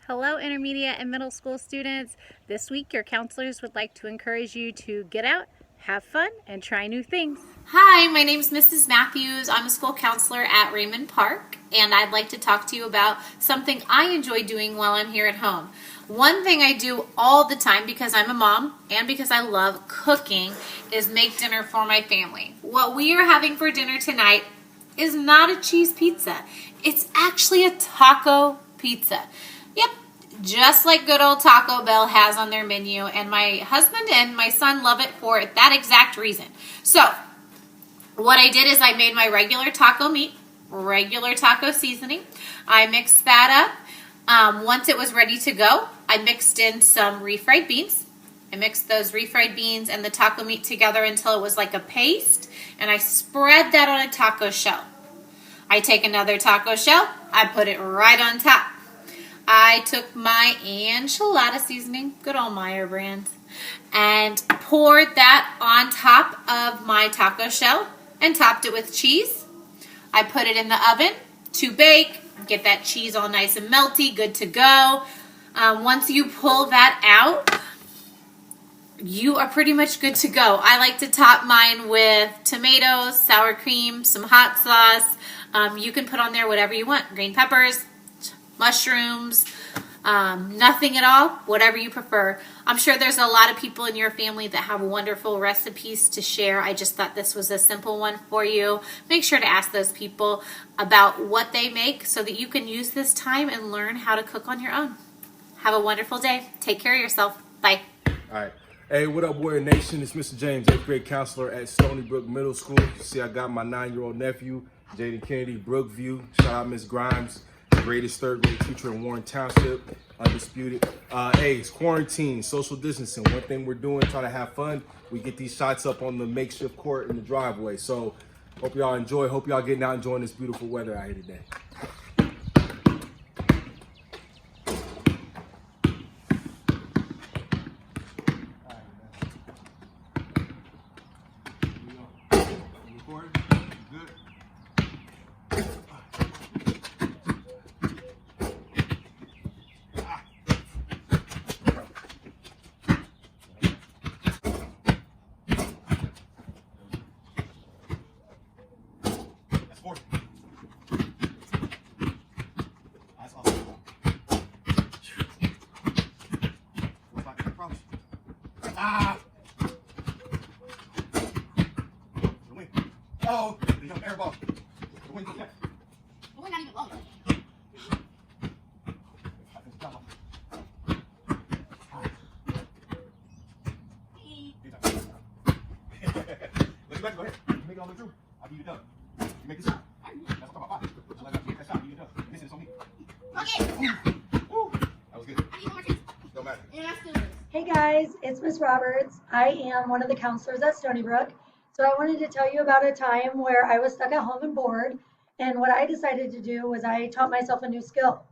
Hello, intermediate and middle school students. This week, your counselors would like to encourage you to get out, have fun, and try new things. Hi, my name is Mrs. Matthews. I'm a school counselor at Raymond Park, and I'd like to talk to you about something I enjoy doing while I'm here at home. One thing I do all the time because I'm a mom and because I love cooking is make dinner for my family. What we are having for dinner tonight is not a cheese pizza. It's actually a taco pizza. Yep, just like good old Taco Bell has on their menu, and my husband and my son love it for that exact reason. So, what I did is I made my regular taco meat, regular taco seasoning. I mixed that up. Once it was ready to go, I mixed in some refried beans. I mixed those refried beans and the taco meat together until it was like a paste, and I spread that on a taco shell. I take another taco shell, I put it right on top. I took my enchilada seasoning, good old Meyer brand, and poured that on top of my taco shell and topped it with cheese. I put it in the oven to bake, get that cheese all nice and melty, good to go. Once you pull that out, you are pretty much good to go. I like to top mine with tomatoes, sour cream, some hot sauce. You can put on there whatever you want, green peppers, mushrooms, nothing at all, whatever you prefer. I'm sure there's a lot of people in your family that have wonderful recipes to share. I just thought this was a simple one for you. Make sure to ask those people about what they make so that you can use this time and learn how to cook on your own. Have a wonderful day. Take care of yourself. Bye. All right. Hey, what up, Warrior Nation? It's Mr. James, 8th grade counselor at Stony Brook Middle School. See, I got my 9-year-old nephew, Jaden Kennedy, Brookview. Shout out Miss Grimes, greatest 3rd grade teacher in Warren Township, undisputed. Hey, it's quarantine, social distancing. One thing we're doing, trying to have fun. We get these shots up on the makeshift court in the driveway. So, hope y'all enjoy. Hope y'all getting out enjoying this beautiful weather out here today. Ah! The wing. Oh, the young air ball. The wing's okay. The wing not even long. Let's go ahead. You make it all the way through. I'll give you the dub. You make this shot. That's what I'm talking about. So let me get that shot. Give you the dub. This is on me. Okay. Woo. That was good. Don't matter. Hey guys, it's Miss Roberts. I am one of the counselors at Stony Brook. So I wanted to tell you about a time where I was stuck at home and bored. And what I decided to do was I taught myself a new skill.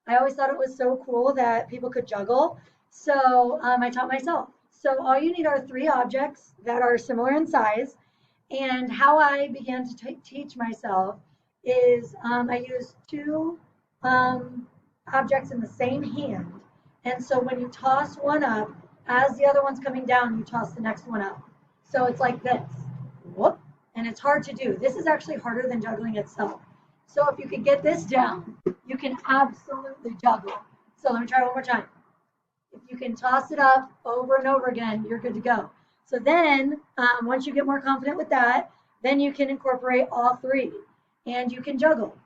I always thought it was so cool that people could juggle. So I taught myself. So all you need are 3 objects that are similar in size. And how I began to teach myself is I used 2 objects in the same hand. And so when you toss one up, as the other one's coming down, you toss the next one up. So it's like this. Whoop. And it's hard to do. This is actually harder than juggling itself. So if you could get this down, you can absolutely juggle. So let me try one more time. If you can toss it up over and over again, you're good to go. So then, once you get more confident with that, then you can incorporate all 3 and you can juggle.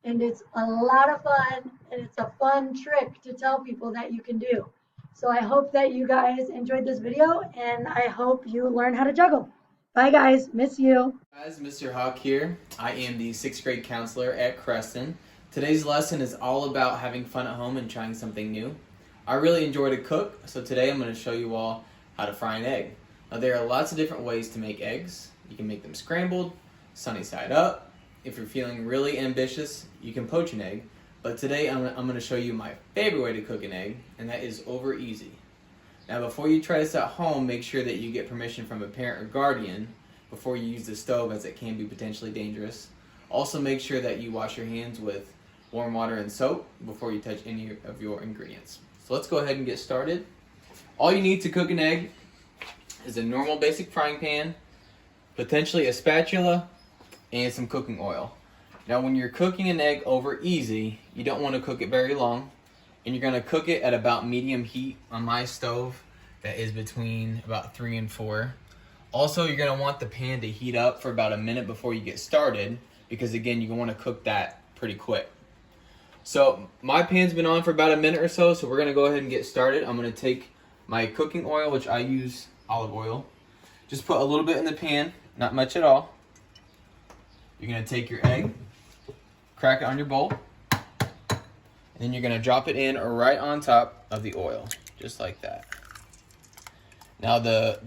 And it's a lot of fun, and it's a fun trick to tell people that you can do. So I hope that you guys enjoyed this video, and I hope you learn how to juggle. Bye guys, miss you. Guys, Mr. Hawk here. I am the 6th grade counselor at Creston. Today's lesson is all about having fun at home and trying something new. I really enjoy to cook, so today I'm going to show you all how to fry an egg. Now there are lots of different ways to make eggs. You can make them scrambled, sunny side up. If you're feeling really ambitious, you can poach an egg. But today I'm going to show you my favorite way to cook an egg, and that is over easy. Now before you try this at home, make sure that you get permission from a parent or guardian before you use the stove, as it can be potentially dangerous. Also make sure that you wash your hands with warm water and soap before you touch any of your ingredients. So let's go ahead and get started. All you need to cook an egg is a normal basic frying pan, potentially a spatula, and some cooking oil. Now when you're cooking an egg over easy, you don't want to cook it very long, and you're going to cook it at about medium heat on my stove that is between about 3 and 4. Also, you're going to want the pan to heat up for about a minute before you get started, because again, you want to cook that pretty quick. So my pan's been on for about a minute or so, so we're going to go ahead and get started. I'm going to take my cooking oil, which I use olive oil. Just put a little bit in the pan, not much at all. You're going to take your egg, crack it on your bowl, and then you're going to drop it in right on top of the oil, just like that. Now the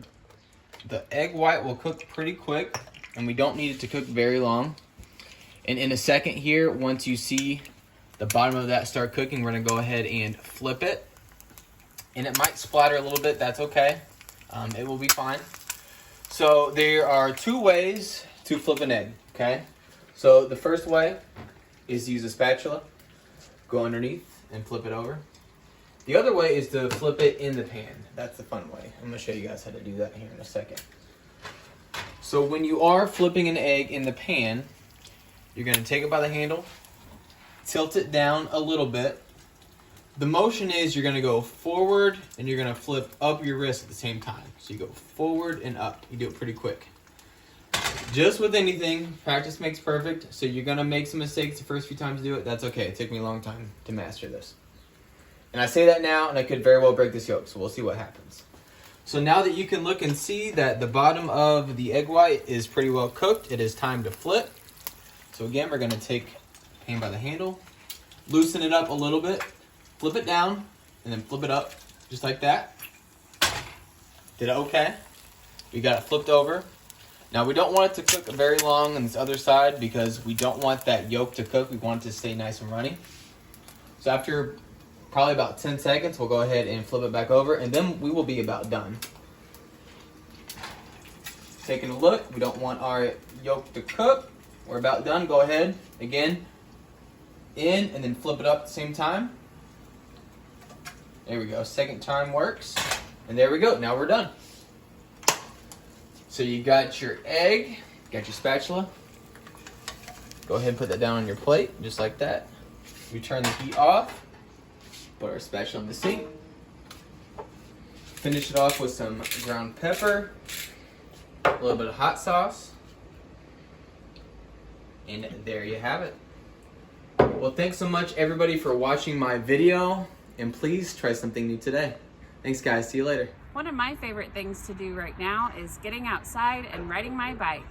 egg white will cook pretty quick, and we don't need it to cook very long. And in a second here, once you see the bottom of that start cooking, we're going to go ahead and flip it. And it might splatter a little bit, that's okay. It will be fine. So there are 2 ways to flip an egg, okay? So the first way is to use a spatula, go underneath and flip it over. The other way is to flip it in the pan. That's the fun way. I'm gonna show you guys how to do that here in a second. So when you are flipping an egg in the pan, you're gonna take it by the handle, tilt it down a little bit. The motion is you're gonna go forward and you're gonna flip up your wrist at the same time. So you go forward and up. You do it pretty quick. Just with anything, practice makes perfect. So you're gonna make some mistakes the first few times you do it. That's okay. It took me a long time to master this. And I say that now, and I could very well break this yolk, so we'll see what happens. So now that you can look and see that the bottom of the egg white is pretty well cooked, it is time to flip. So again, we're gonna take the pan by the handle, loosen it up a little bit, flip it down, and then flip it up, just like that. Did it okay? We got it flipped over. Now we don't want it to cook very long on this other side because we don't want that yolk to cook. We want it to stay nice and runny. So after probably about 10 seconds, we'll go ahead and flip it back over, and then we will be about done. Taking a look, we don't want our yolk to cook. We're about done. Go ahead, again, in, and then flip it up at the same time. There we go, second time works. And there we go, now we're done. So you got your egg, got your spatula. Go ahead and put that down on your plate, just like that. We turn the heat off, put our spatula in the sink. Finish it off with some ground pepper, a little bit of hot sauce. And there you have it. Well, thanks so much everybody for watching my video, and please try something new today. Thanks guys, see you later. One of my favorite things to do right now is getting outside and riding my bike.